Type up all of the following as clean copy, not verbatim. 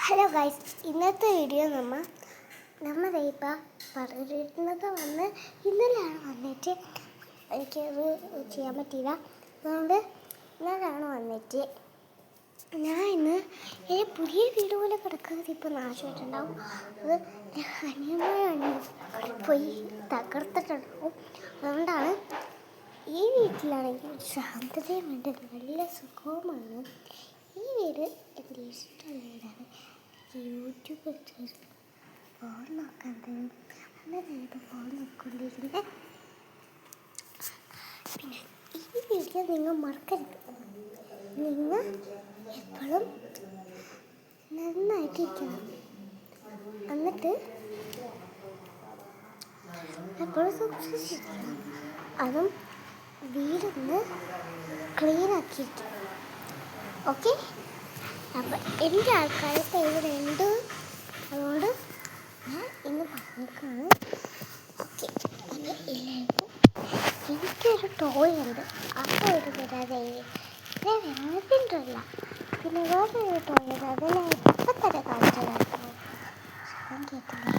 Hello guys, ഇന്നത്തെ video നമ്മുടെ ഇപ്പം പറയുന്നത് ഇന്നലെയാണ് വന്നിട്ട് എനിക്കത് ചെയ്യാൻ പറ്റിയില്ല. അതുകൊണ്ട് ഇന്നലെയാണ് വന്നിട്ട് ഞാൻ ഇന്ന് എൻ്റെ പുതിയ വീട് പോലെ കിടക്കുന്നത് ഇപ്പോൾ നാശമായിട്ടുണ്ടാവും. അത് അനിയന്മാരാണ് പോയി തകർത്തിട്ടുണ്ടാവും. അതുകൊണ്ടാണ് ഈ വീട്ടിലാണെങ്കിൽ ശാന്തതയും വേണ്ടത്, നല്ല സുഖവുമാണ്. ഈ വീട് എൻ്റെ ഇഷ്ടമുള്ള വീടാണ്. യൂട്യൂബ് എടുത്ത് ഫോൺ നോക്കാൻ തരും. അങ്ങനെയായിട്ട് ഫോൺ നോക്കിക്കൊണ്ടിരിക്കുന്നത്. പിന്നെ ഈ വീഡിയോ നിങ്ങൾ മറക്കരുത്. നിങ്ങൾ എപ്പോഴും നന്നായിട്ടിരിക്കണം. എന്നിട്ട് എപ്പോഴും സൂക്ഷിച്ചിരിക്കണം. അതും വീടൊന്ന് ക്ലീൻ ആക്കിയിരിക്കും. ഓക്കെ, അപ്പം എൻ്റെ ആൾക്കാരൊക്കെ ഇവിടെ ഉണ്ട്. അതുകൊണ്ട് ഞാൻ ഇന്ന് പറഞ്ഞേക്കാണ്. ഓക്കെ, അപ്പം എല്ലാവർക്കും എനിക്കൊരു ടോയ് ഉണ്ട്. ആ ടോയ് വരാതെ ഞാൻ വേറെന്തല്ല. പിന്നെ വേറൊരു ടോയ് ഉണ്ട്. അത് ഞാൻ ഇപ്പം തന്നെ കാണിച്ചതാണ്. ശബ്ദം കേട്ടില്ലേ?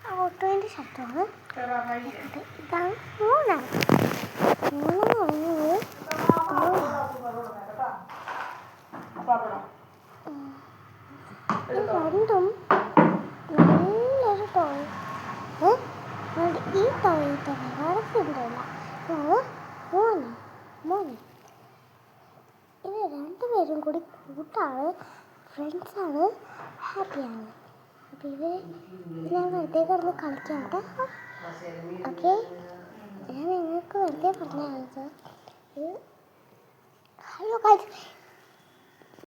ആ ഓട്ടോൻ്റെ ശബ്ദമാണ്. ഇതാണ് മൂന്നാണ്. മൂന്നെന്ന് പറയുന്നത് രണ്ടും നല്ലൊരു ടോയ്. ഈ ടോയിൽ തന്നെ വഴക്കുണ്ടല്ല. മൂന്ന് ഇത് രണ്ടുപേരും കൂടി കൂട്ടാണ്, ഫ്രണ്ട്സാണ്, ഹാപ്പിയാണ്. അപ്പം ഞാൻ വെറുതെ കിടന്ന് കളിക്കാം കേട്ടോ. ഓക്കെ, ഞാൻ നിങ്ങൾക്ക് വെറുതെ പറഞ്ഞത്. Hello guys,